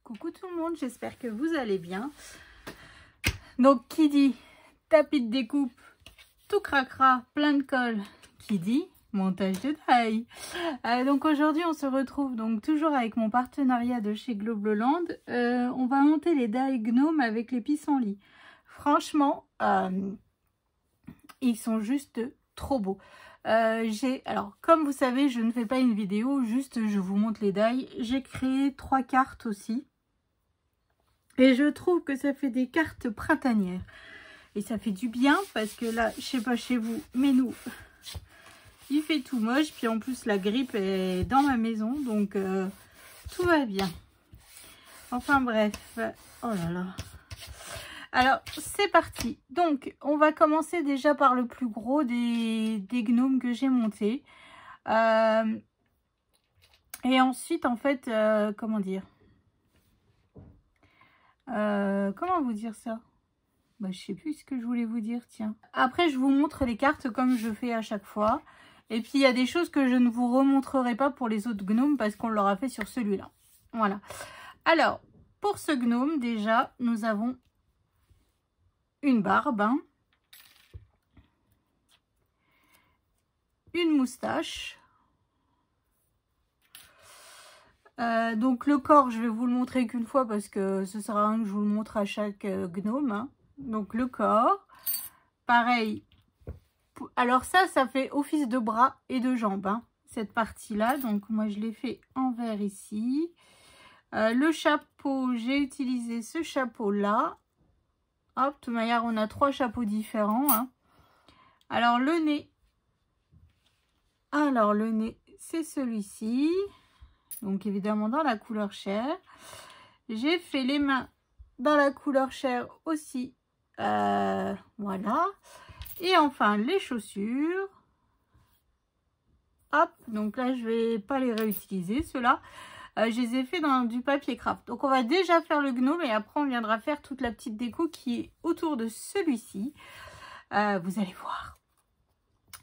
Coucou tout le monde, j'espère que vous allez bien. Donc qui dit tapis de découpe, tout cracra, plein de colle, qui dit montage de die. Donc aujourd'hui on se retrouve donc toujours avec mon partenariat de chez Globloland. On va monter les die Gnome avec les pissenlits. Franchement, ils sont juste trop beaux. Alors comme vous savez, je ne fais pas une vidéo, juste je vous montre les die. J'ai créé 3 cartes aussi. Et je trouve que ça fait des cartes printanières. Et ça fait du bien parce que là, je sais pas chez vous, mais nous, il fait tout moche. Puis en plus, la grippe est dans ma maison. Donc, tout va bien. Enfin bref. Oh là là. Alors, c'est parti. Donc, on va commencer déjà par le plus gros des gnomes que j'ai montés. Et ensuite, en fait, comment dire ? Comment vous dire ça? Bah, je sais plus ce que je voulais vous dire, tiens. Après, je vous montre les cartes comme je fais à chaque fois. Et puis, il y a des choses que je ne vous remontrerai pas pour les autres gnomes parce qu'on l'aura fait sur celui-là. Voilà. Alors, pour ce gnome, déjà, nous avons une barbe, hein, une moustache. Donc, le corps, je vais vous le montrer qu'une fois parce que ce sera un que je vous le montre à chaque gnome, hein. Donc, le corps, pareil. Alors ça fait office de bras et de jambes, hein, cette partie-là. Donc, moi, je l'ai fait en vert ici. Le chapeau, j'ai utilisé ce chapeau-là. Hop, de toute manière, on a 3 chapeaux différents, hein. Alors, le nez. Alors, le nez, c'est celui-ci. Donc, évidemment, dans la couleur chair. J'ai fait les mains dans la couleur chair aussi. Voilà. Et enfin, les chaussures. Hop, donc là, je vais pas les réutiliser, ceux-là. Je les ai fait dans du papier craft. Donc, on va déjà faire le gnome et après, on viendra faire toute la petite déco qui est autour de celui-ci. Vous allez voir.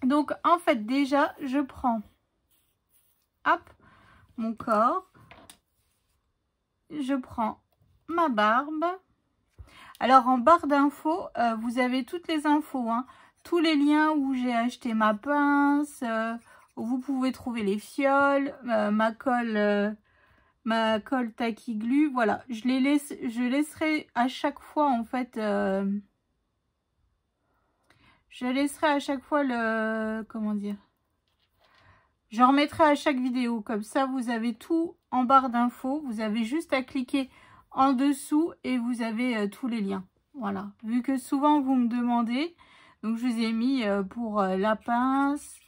Donc, en fait, déjà, je prends, hop, mon corps. Je prends ma barbe. Alors, en barre d'infos, vous avez toutes les infos, hein. Tous les liens où j'ai acheté ma pince, où vous pouvez trouver les fioles, ma colle Tacky Glue. Voilà, je laisserai à chaque fois, en fait, je laisserai à chaque fois le, comment dire, je remettrai à chaque vidéo. Comme ça, vous avez tout en barre d'infos. Vous avez juste à cliquer en dessous et vous avez tous les liens. Voilà. Vu que souvent vous me demandez, donc je vous ai mis pour la pince,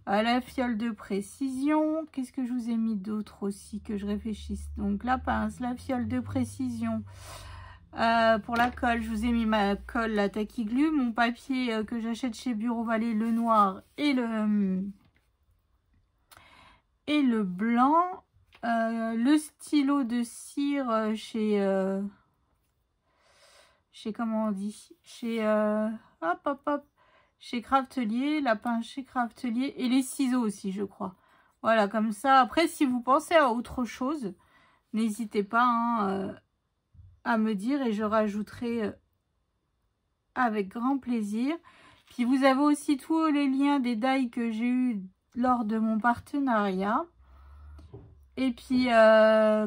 la fiole de précision. Qu'est-ce que je vous ai mis d'autre aussi que je réfléchisse? Donc la pince, la fiole de précision. Pour la colle, je vous ai mis ma colle, la Tacky Glue, mon papier que j'achète chez Bureau Vallée, le noir et le blanc. Le stylo de cire chez comment on dit, chez chez Craftelier, la pince chez Craftelier et les ciseaux aussi, je crois. Voilà, comme ça. Après, si vous pensez à autre chose, n'hésitez pas, hein, à me dire et je rajouterai avec grand plaisir. Puis vous avez aussi tous les liens des die que j'ai eu lors de mon partenariat. Et puis,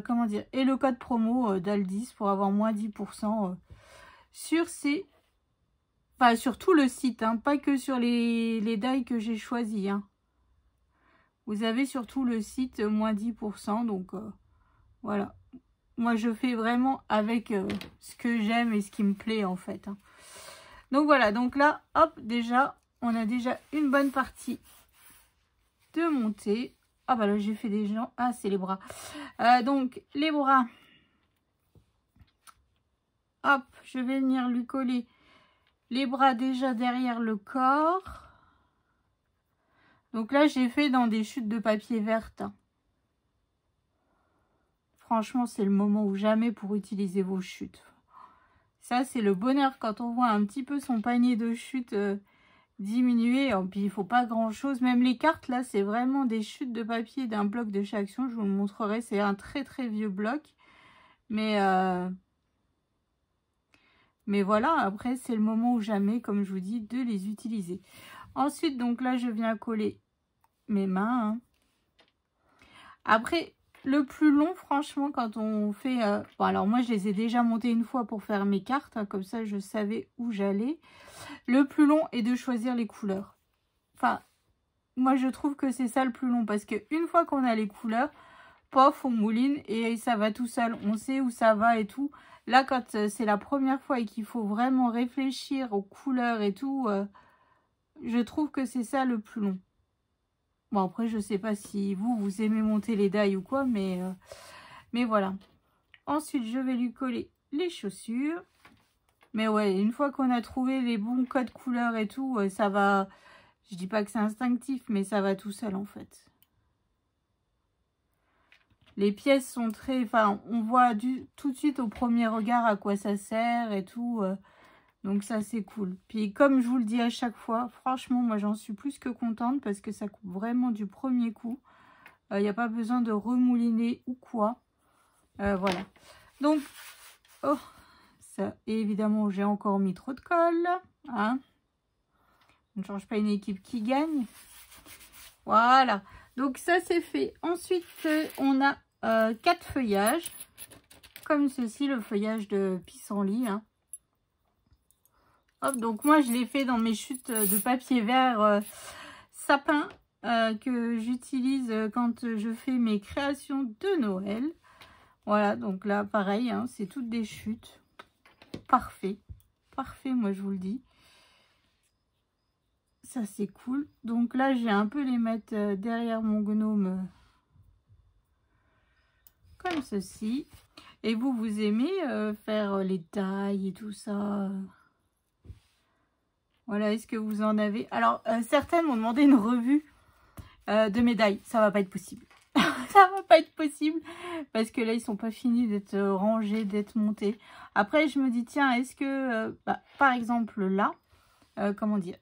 comment dire, et le code promo d'Aldis pour avoir moins 10% sur ces, enfin, sur tout le site, hein, pas que sur les die que j'ai choisis, hein. Vous avez sur tout le site moins 10%, donc voilà. Moi, je fais vraiment avec ce que j'aime et ce qui me plaît, en fait, hein. Donc voilà, donc là, hop, déjà, on a déjà une bonne partie de montée. Ah bah là j'ai fait des gens. Ah, c'est les bras. Donc les bras. Hop, je vais venir lui coller les bras déjà derrière le corps. Donc là j'ai fait dans des chutes de papier verte. Franchement, c'est le moment ou jamais pour utiliser vos chutes. Ça, c'est le bonheur quand on voit un petit peu son panier de chutes diminuer. Et puis il faut pas grand chose. Même les cartes là, c'est vraiment des chutes de papier d'un bloc de chez Action. Je vous le montrerai. C'est un très très vieux bloc. Mais voilà, après, c'est le moment ou jamais, comme je vous dis, de les utiliser. Ensuite, donc là, je viens coller mes mains. Hein. Après, le plus long, franchement, quand on fait... bon, alors moi, je les ai déjà montés une fois pour faire mes cartes. Hein, comme ça, je savais où j'allais. Le plus long est de choisir les couleurs. Enfin, moi, je trouve que c'est ça le plus long. Parce qu'une fois qu'on a les couleurs, pof, on mouline et ça va tout seul. On sait où ça va et tout. Là, quand c'est la première fois et qu'il faut vraiment réfléchir aux couleurs et tout, je trouve que c'est ça le plus long. Bon, après, je sais pas si vous aimez monter les die ou quoi, mais voilà. Ensuite, je vais lui coller les chaussures. Mais ouais, une fois qu'on a trouvé les bons codes couleurs et tout, ça va... Je dis pas que c'est instinctif, mais ça va tout seul, en fait. Les pièces sont très... Enfin, on voit tout de suite au premier regard à quoi ça sert et tout. Donc ça, c'est cool. Puis comme je vous le dis à chaque fois, franchement, moi, j'en suis plus que contente parce que ça coupe vraiment du premier coup. Il n'y a pas besoin de remouliner ou quoi. Voilà. Donc, oh, ça, évidemment, j'ai encore mis trop de colle. Hein. On ne change pas une équipe qui gagne. Voilà. Donc ça, c'est fait. Ensuite, on a 4 feuillages. Comme ceci, le feuillage de pissenlit. Hein. Hop, donc moi, je l'ai fait dans mes chutes de papier vert sapin que j'utilise quand je fais mes créations de Noël. Voilà, donc là, pareil, hein, c'est toutes des chutes. Parfait. Parfait, moi, je vous le dis. Ça, c'est cool. Donc là, j'ai un peu les mettre derrière mon gnome. Comme ceci. Et vous aimez faire les tailles et tout ça. Voilà, est-ce que vous en avez? Alors, certaines m'ont demandé une revue de médailles. Ça va pas être possible. Ça va pas être possible. Parce que là, ils sont pas finis d'être rangés, d'être montés. Après, je me dis, tiens, est-ce que... par exemple, là, comment dire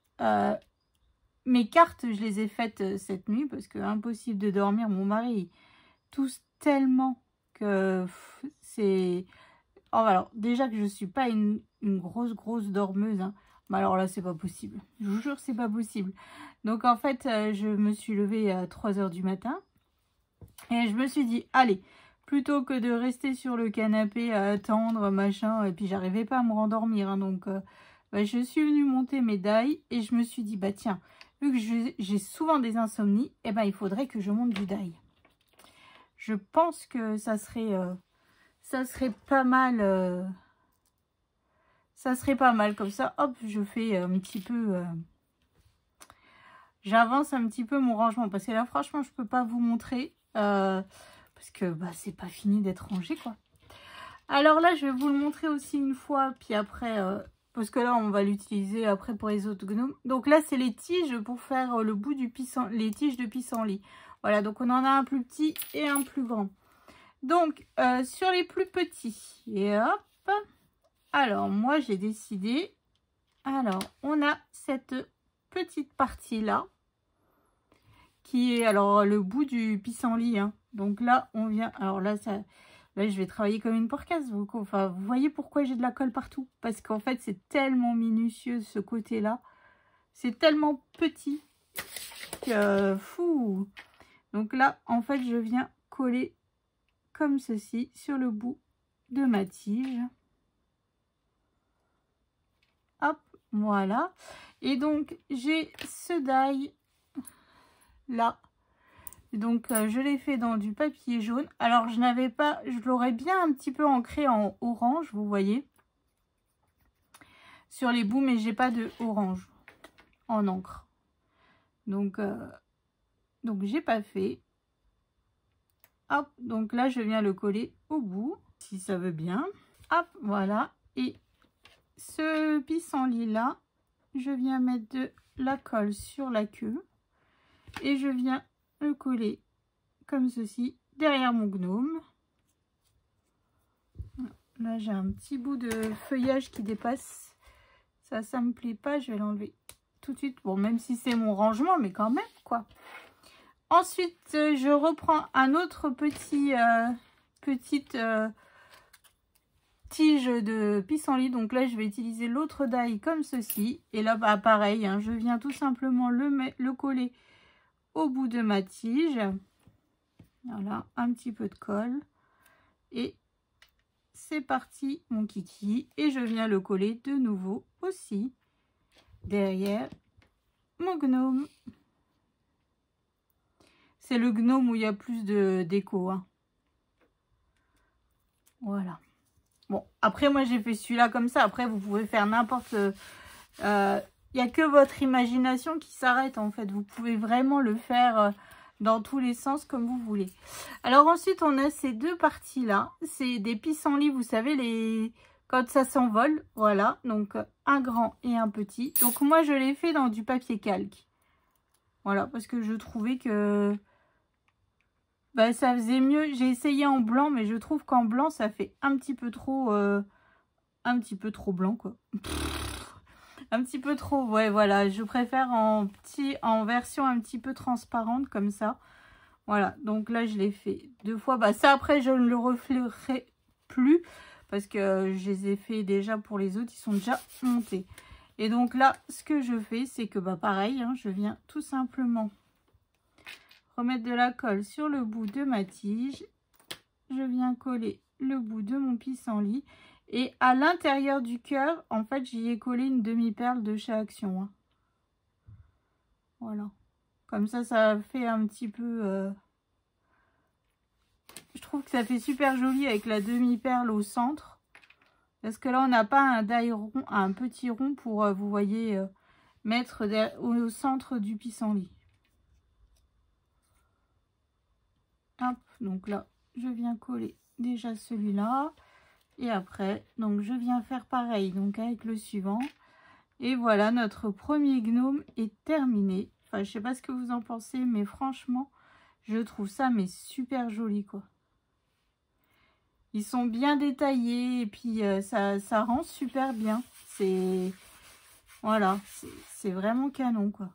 mes cartes, je les ai faites cette nuit. Parce que impossible de dormir. Mon mari tousse tellement que c'est... Oh, alors, déjà que je suis pas une grosse dormeuse, hein. Mais alors là, c'est pas possible. Je vous jure, c'est pas possible. Donc, en fait, je me suis levée à 3 h du matin. Et je me suis dit, allez, plutôt que de rester sur le canapé à attendre, machin, et puis j'arrivais pas à me rendormir. Hein, donc, je suis venue monter mes die et je me suis dit, bah tiens, vu que j'ai souvent des insomnies, eh ben, il faudrait que je monte du die. Je pense que ça serait pas mal... ça serait pas mal comme ça. Hop, je fais un petit peu... j'avance un petit peu mon rangement. Parce que là, franchement, je peux pas vous montrer. Parce que c'est pas fini d'être rangé, quoi. Alors là, je vais vous le montrer aussi une fois. Puis après... parce que là, on va l'utiliser après pour les autres gnomes. Donc là, c'est les tiges pour faire le bout du pissenlit. Les tiges de pissenlit. Voilà, donc on en a un plus petit et un plus grand. Donc, sur les plus petits. Et hop. Alors, moi, j'ai décidé... Alors, on a cette petite partie-là, qui est, alors, le bout du pissenlit. Hein. Donc là, on vient... Alors là, là, je vais travailler comme une porcasse. Vous voyez pourquoi j'ai de la colle partout? Parce qu'en fait, c'est tellement minutieux, ce côté-là. C'est tellement petit que... Fou. Donc là, en fait, je viens coller comme ceci sur le bout de ma tige. Hop, voilà. Et donc, j'ai ce die là. Donc, je l'ai fait dans du papier jaune. Alors, je l'aurais bien un petit peu ancré en orange, vous voyez. Sur les bouts, mais j'ai pas de orange en encre. Donc j'ai pas fait. Hop, donc là, je viens le coller au bout, si ça veut bien. Hop, voilà. Et ce pissenlit là, je viens mettre de la colle sur la queue et je viens le coller comme ceci derrière mon gnome. Là, j'ai un petit bout de feuillage qui dépasse. Ça me plaît pas, je vais l'enlever tout de suite. Bon, même si c'est mon rangement, mais quand même, quoi. Ensuite, je reprends un autre petit tige de pissenlit. Donc là, je vais utiliser l'autre die comme ceci. Et là, bah, pareil, hein, je viens tout simplement le coller au bout de ma tige. Voilà, un petit peu de colle. Et c'est parti, mon kiki. Et je viens le coller de nouveau aussi derrière mon gnome. C'est le gnome où il y a plus de déco, hein. Voilà. Bon, après, moi, j'ai fait celui-là comme ça. Après, vous pouvez faire n'importe... Il n'y a que votre imagination qui s'arrête, en fait. Vous pouvez vraiment le faire dans tous les sens comme vous voulez. Alors, ensuite, on a ces deux parties-là. C'est des pissenlits, vous savez, quand ça s'envole. Voilà, donc un grand et un petit. Donc, moi, je l'ai fait dans du papier calque. Voilà, parce que je trouvais que... bah, ça faisait mieux. J'ai essayé en blanc, mais je trouve qu'en blanc, ça fait un petit peu trop blanc, quoi. Un petit peu trop, ouais, voilà. Je préfère en version un petit peu transparente, comme ça. Voilà, donc là, je l'ai fait 2 fois. Bah, ça, après, je ne le referai plus, parce que je les ai fait déjà pour les autres. Ils sont déjà montés. Et donc là, ce que je fais, c'est que, bah, pareil, hein, je viens tout simplement remettre de la colle sur le bout de ma tige. Je viens coller le bout de mon pissenlit. Et à l'intérieur du cœur, en fait, j'y ai collé une demi-perle de chez Action, hein. Voilà. Comme ça fait un petit peu... Je trouve que ça fait super joli avec la demi-perle au centre. Parce que là, on n'a pas un die rond, un petit rond pour, vous voyez, mettre au centre du pissenlit. Hop, donc là, je viens coller déjà celui-là. Et après, donc je viens faire pareil, donc avec le suivant. Et voilà, notre premier gnome est terminé. Enfin, je sais pas ce que vous en pensez, mais franchement, je trouve ça mais super joli, quoi. Ils sont bien détaillés et puis ça rend super bien. C'est... Voilà, c'est vraiment canon, quoi.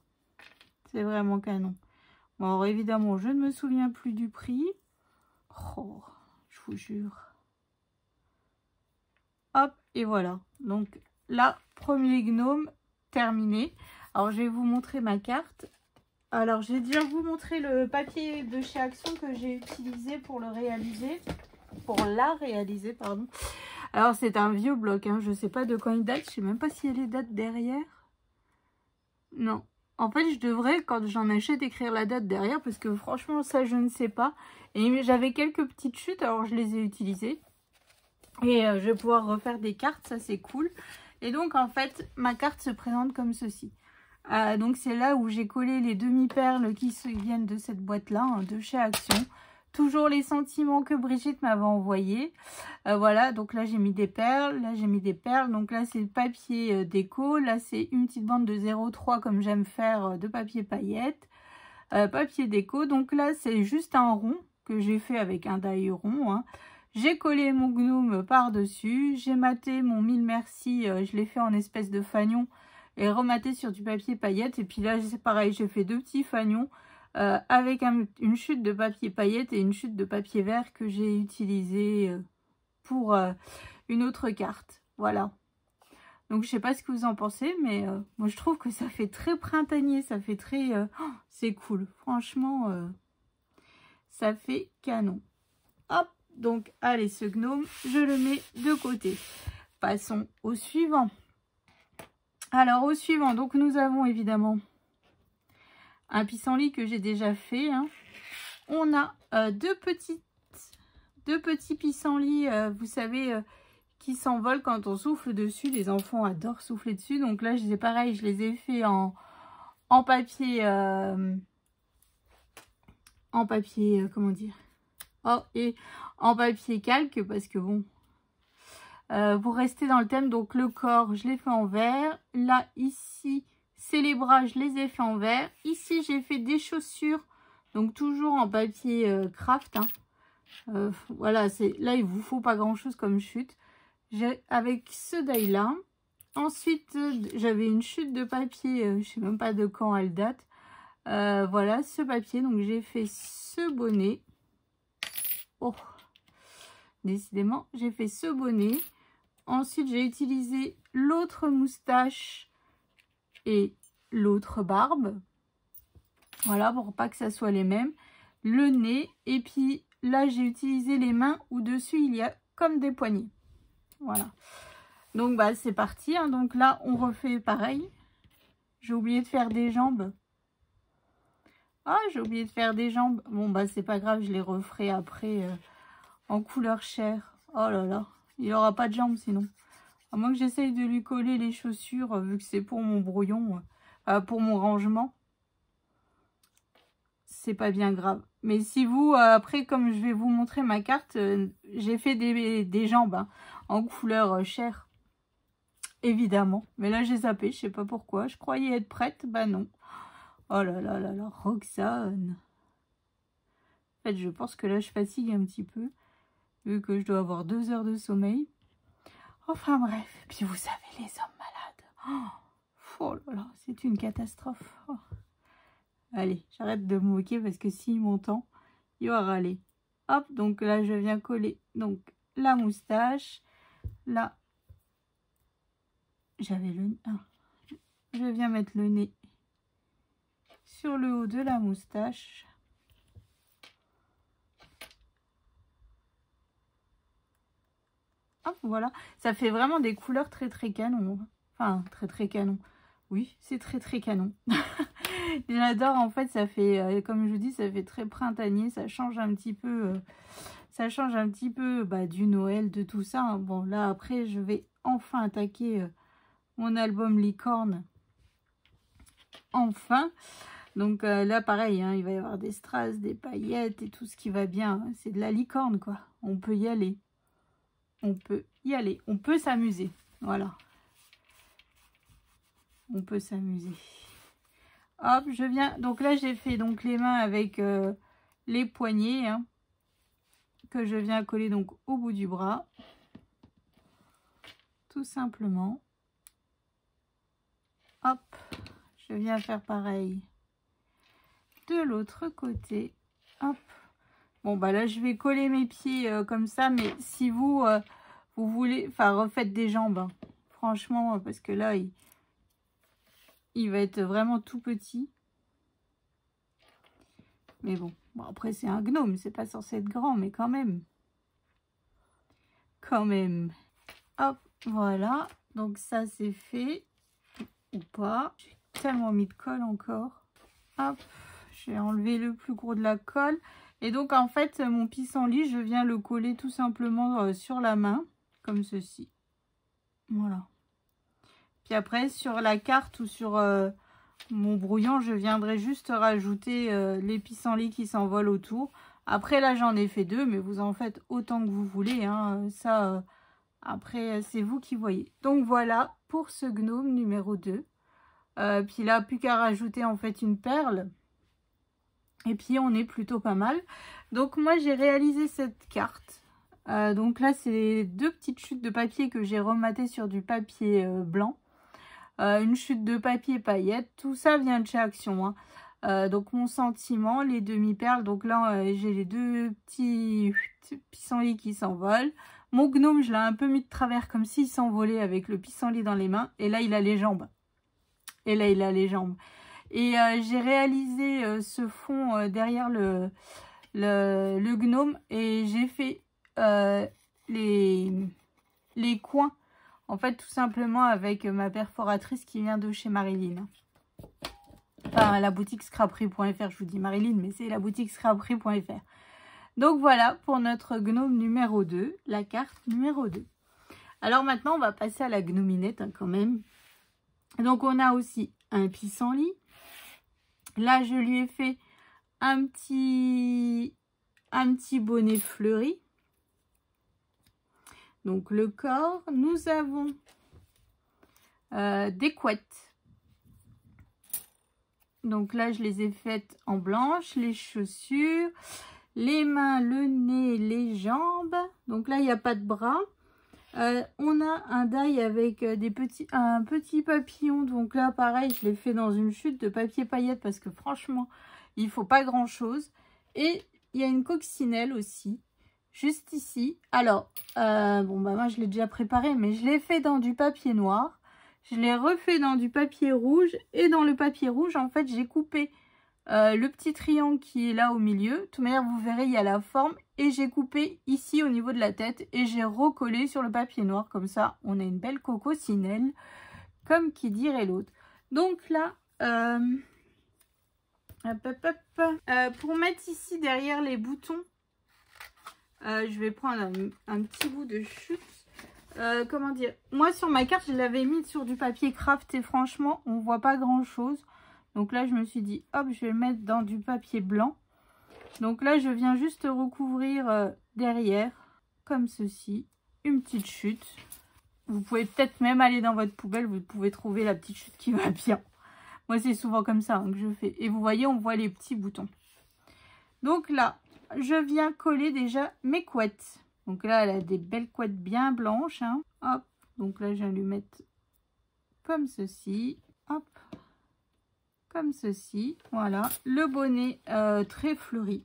C'est vraiment canon. Bon, alors évidemment, je ne me souviens plus du prix. Oh, je vous jure. Hop, et voilà. Donc là, premier gnome terminé. Alors, je vais vous montrer ma carte. Alors, je vais déjà vous montrer le papier de chez Action que j'ai utilisé pour le réaliser. Pour la réaliser, pardon. Alors, c'est un vieux bloc, hein. Je ne sais pas de quand il date. Je ne sais même pas s'il y a les dates derrière. Non. En fait, je devrais, quand j'en achète, écrire la date derrière. Parce que franchement, ça, je ne sais pas. Et j'avais quelques petites chutes, alors je les ai utilisées. Et je vais pouvoir refaire des cartes, ça c'est cool. Et donc en fait, ma carte se présente comme ceci. Donc c'est là où j'ai collé les demi-perles qui viennent de cette boîte-là, hein, de chez Action. Toujours les sentiments que Brigitte m'avait envoyés. Voilà, donc là j'ai mis des perles, là j'ai mis des perles. Donc là c'est le papier déco, là c'est une petite bande de 0,3 comme j'aime faire de papier paillettes. Papier déco, donc là c'est juste un rond que j'ai fait avec un die rond, hein. J'ai collé mon gnome par-dessus. J'ai maté mon mille merci. Je l'ai fait en espèce de fanion. Et rematé sur du papier paillette. Et puis là, c'est pareil. J'ai fait 2 petits fanions. Avec une chute de papier paillette et une chute de papier vert que j'ai utilisé pour une autre carte. Voilà. Donc, je sais pas ce que vous en pensez. Mais moi, je trouve que ça fait très printanier. Ça fait très... Oh, c'est cool. Franchement, ça fait canon. Hop. Donc, allez, ce gnome, je le mets de côté. Passons au suivant. Alors, au suivant, donc nous avons évidemment un pissenlit que j'ai déjà fait, hein. On a deux petits pissenlits, vous savez, qui s'envolent quand on souffle dessus. Les enfants adorent souffler dessus. Donc là, c'est pareil, je les ai fait en papier... comment dire? Oh, et en papier calque, parce que bon, pour rester dans le thème, donc le corps, je l'ai fait en vert. Là, ici, c'est les bras, je les ai fait en vert. Ici, j'ai fait des chaussures, donc toujours en papier craft, hein. Voilà, là, il vous faut pas grand-chose comme chute. Avec ce die-là. Ensuite, j'avais une chute de papier, je sais même pas de quand elle date. Voilà, ce papier, donc j'ai fait ce bonnet. Oh, décidément, j'ai fait ce bonnet. Ensuite, j'ai utilisé l'autre moustache et l'autre barbe. Voilà, pour pas que ça soit les mêmes. Le nez. Et puis là, j'ai utilisé les mains où dessus, il y a comme des poignées. Voilà. Donc, bah, c'est parti. Hein. Donc là, on refait pareil. J'ai oublié de faire des jambes. Ah, j'ai oublié de faire des jambes. Bon, bah, c'est pas grave. Je les referai après en couleur chair. Oh là là. Il n'aura pas de jambes sinon. À moins que j'essaye de lui coller les chaussures, vu que c'est pour mon brouillon, pour mon rangement. C'est pas bien grave. Mais si vous, après, comme je vais vous montrer ma carte, j'ai fait des jambes hein, en couleur chair. Évidemment. Mais là, j'ai zappé, je sais pas pourquoi. Je croyais être prête, bah non. Oh là là là là, Roxane. En fait, je pense que là, je fatigue un petit peu, vu que je dois avoir 2 heures de sommeil. Enfin bref, puis vous savez, les hommes malades. Oh là là, c'est une catastrophe. Oh. Allez, j'arrête de me moquer parce que s'il m'entend, il va râler. Hop, donc là, je viens coller donc la moustache. Là, j'avais le nez. Ah. Je viens mettre le nez sur le haut de la moustache. Hop, voilà. Ça fait vraiment des couleurs très très canon. Enfin, très très canon. Oui, c'est très très canon. J'adore, en fait, ça fait, comme je vous dis, ça fait très printanier. Ça change un petit peu, bah, du Noël, de tout ça. Hein. Bon, là, après, je vais enfin attaquer mon album Licorne. Enfin. Donc là, pareil, hein, il va y avoir des strass, des paillettes et tout ce qui va bien. C'est de la licorne, quoi. On peut y aller. On peut y aller. On peut s'amuser. Voilà. On peut s'amuser. Hop, je viens. Donc là, j'ai fait donc les mains avec les poignets hein, que je viens coller donc au bout du bras. Tout simplement. Hop, je viens faire pareil de l'autre côté. Hop. Bon, bah là, je vais coller mes pieds comme ça. Mais si vous, vous voulez... Enfin, refaites des jambes. Hein. Franchement, parce que là, il va être vraiment tout petit. Mais bon. Bon après, c'est un gnome. C'est pas censé être grand, mais quand même. Quand même. Hop, voilà. Donc ça, c'est fait. Ou pas. J'ai tellement mis de colle encore. Hop. J'ai enlevé le plus gros de la colle. Et donc, en fait, mon pissenlit, je viens le coller tout simplement sur la main, comme ceci. Voilà. Puis après, sur la carte ou sur mon brouillon, je viendrai juste rajouter les pissenlits qui s'envolent autour. Après, là, j'en ai fait 2, mais vous en faites autant que vous voulez. Hein. Ça, après, c'est vous qui voyez. Donc, voilà pour ce gnome numéro 2. Puis là, plus qu'à rajouter, en fait, une perle. Et puis on est plutôt pas mal. Donc moi j'ai réalisé cette carte. Donc là c'est 2 petites chutes de papier que j'ai rematées sur du papier blanc. Une chute de papier paillettes. Tout ça vient de chez Action. Hein. Donc mon sentiment, les demi-perles. Donc là j'ai les 2 petits pissenlits qui s'envolent. Mon gnome je l'ai un peu mis de travers comme s'il s'envolait avec le pissenlit dans les mains. Et là il a les jambes. Et là il a les jambes. Et j'ai réalisé ce fond derrière le gnome et j'ai fait les coins, en fait, tout simplement avec ma perforatrice qui vient de chez Marilyn. Enfin, la boutique scraperie.fr, je vous dis Marilyn, mais c'est la boutique scraperie.fr. Donc voilà pour notre gnome numéro 2, la carte numéro 2. Alors maintenant, on va passer à la gnominette hein, quand même. Donc on a aussi un pissenlit. Là, je lui ai fait un petit bonnet fleuri. Donc, le corps. Nous avons des couettes. Donc là, je les ai faites en blanche. Les chaussures, les mains, le nez, les jambes. Donc là, il n'y a pas de bras. On a un die avec un petit papillon. Donc là, pareil, je l'ai fait dans une chute de papier paillettes parce que franchement, il faut pas grand chose. Et il y a une coccinelle aussi. juste ici. Alors, bon, bah moi, je l'ai déjà préparé, mais je l'ai fait dans du papier noir. Je l'ai refait dans du papier rouge. Et dans le papier rouge, en fait, j'ai coupé le petit triangle qui est là au milieu. De toute manière, vous verrez, il y a la forme. Et j'ai coupé ici au niveau de la tête. Et j'ai recollé sur le papier noir. Comme ça, on a une belle cocosinelle. Comme qui dirait l'autre. Donc là, pour mettre ici derrière les boutons, je vais prendre un petit bout de chute. Comment dire, moi sur ma carte je l'avais mis sur du papier craft et franchement on voit pas grand chose, donc là je me suis dit hop, je vais le mettre dans du papier blanc. Donc là je viens juste recouvrir derrière comme ceci, une petite chute. Vous pouvez peut-être même aller dans votre poubelle, vous pouvez trouver la petite chute qui va bien. Moi c'est souvent comme ça que je fais, et vous voyez on voit les petits boutons. Donc là je viens coller déjà mes couettes. Donc là, elle a des belles couettes bien blanches. Hein. Hop. Donc là, je viens lui mettre comme ceci. Hop. Comme ceci. Voilà. Le bonnet très fleuri.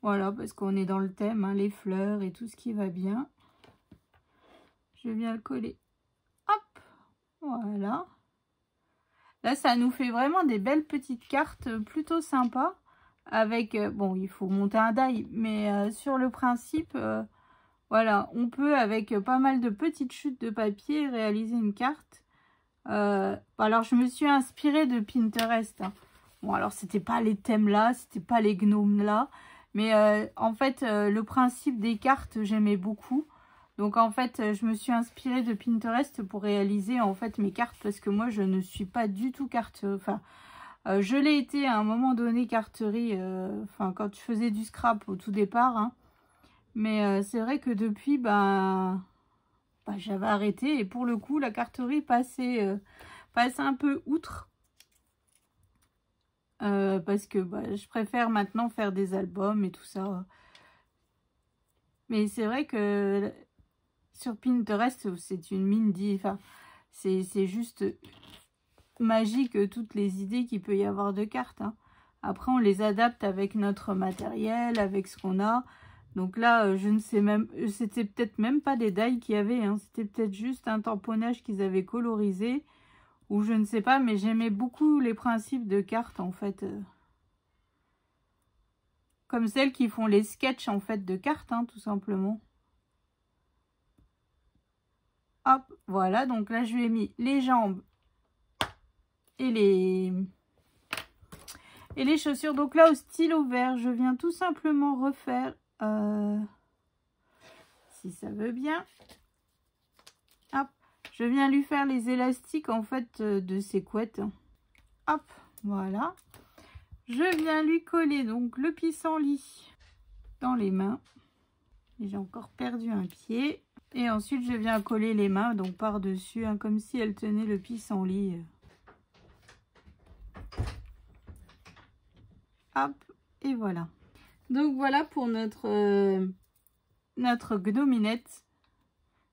Voilà, parce qu'on est dans le thème, hein, les fleurs et tout ce qui va bien. Je viens le coller. Hop. Voilà. Là, ça nous fait vraiment des belles petites cartes plutôt sympas. Avec, bon, il faut monter un die, mais sur le principe, voilà, on peut avec pas mal de petites chutes de papier réaliser une carte. Alors, je me suis inspirée de Pinterest. Hein. Bon, alors, c'était pas les thèmes là, c'était pas les gnomes là, mais en fait, le principe des cartes, j'aimais beaucoup. Donc, en fait, je me suis inspirée de Pinterest pour réaliser en fait mes cartes parce que moi, je ne suis pas du tout carte, enfin. Je l'ai été à un moment donné carterie, enfin quand je faisais du scrap au tout départ, hein. Mais c'est vrai que depuis, j'avais arrêté et pour le coup la carterie passait un peu outre parce que je préfère maintenant faire des albums et tout ça. Mais c'est vrai que sur Pinterest c'est une mine enfin c'est juste magique toutes les idées qu'il peut y avoir de cartes. Hein. Après, on les adapte avec notre matériel, avec ce qu'on a. Donc là, je ne sais même... C'était peut-être même pas des die qu'il y avait. Hein. C'était peut-être juste un tamponnage qu'ils avaient colorisé. Ou je ne sais pas, mais j'aimais beaucoup les principes de cartes, en fait. Comme celles qui font les sketchs, en fait, de cartes, hein, tout simplement. Hop, voilà. Donc là, je lui ai mis les jambes et les chaussures. Donc là, au stylo vert, je viens tout simplement refaire, si ça veut bien, hop, je viens lui faire les élastiques en fait de ses couettes. Hop, voilà. Je viens lui coller donc le pissenlit dans les mains. J'ai encore perdu un pied. Et ensuite, je viens coller les mains donc par-dessus, hein, comme si elle tenait le pissenlit. Hop, et voilà. Donc voilà pour notre gnominette,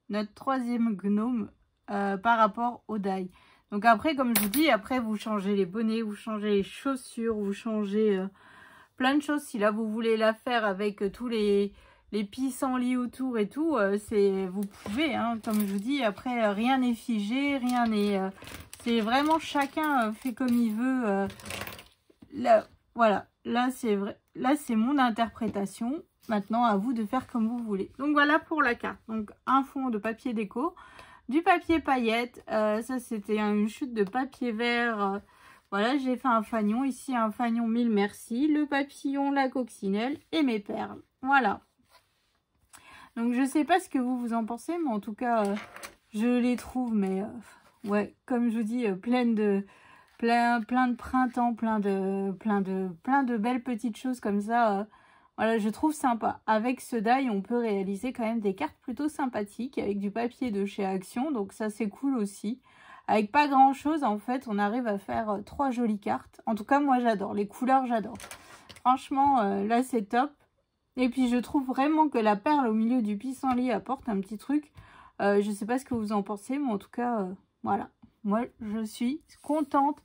notre troisième gnome par rapport au die. Donc après, comme je vous dis, après vous changez les bonnets, vous changez les chaussures, vous changez plein de choses. Si là vous voulez la faire avec tous les pissenlits autour et tout, vous pouvez, hein, comme je vous dis, après rien n'est figé, rien n'est... c'est vraiment chacun fait comme il veut. Là, voilà, là c'est vrai, là c'est mon interprétation. Maintenant à vous de faire comme vous voulez. Donc voilà pour la carte. Donc un fond de papier déco, du papier paillettes, ça c'était une chute de papier vert. Voilà, j'ai fait un fanion, ici un fanion mille merci, le papillon, la coccinelle et mes perles. Voilà. Donc je sais pas ce que vous en pensez, mais en tout cas je les trouve, mais ouais, comme je vous dis, plein de printemps, plein de belles petites choses comme ça. Voilà, je trouve sympa. Avec ce die, on peut réaliser quand même des cartes plutôt sympathiques avec du papier de chez Action. Donc ça, c'est cool aussi. Avec pas grand chose, en fait, on arrive à faire 3 jolies cartes. En tout cas, moi, j'adore. Les couleurs, j'adore. Franchement, là, c'est top. Et puis, je trouve vraiment que la perle au milieu du pissenlit apporte un petit truc. Je sais pas ce que vous en pensez, mais en tout cas, voilà. Moi, je suis contente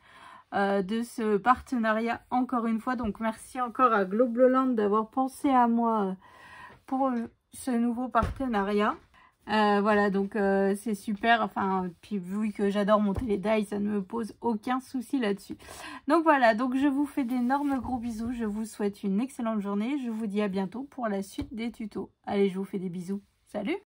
de ce partenariat encore une fois. Donc, merci encore à Globloland d'avoir pensé à moi pour ce nouveau partenariat. Voilà, donc c'est super. Enfin, puis vu que j'adore monter les die, ça ne me pose aucun souci là-dessus. Donc voilà, donc je vous fais d'énormes gros bisous. Je vous souhaite une excellente journée. Je vous dis à bientôt pour la suite des tutos. Allez, je vous fais des bisous. Salut!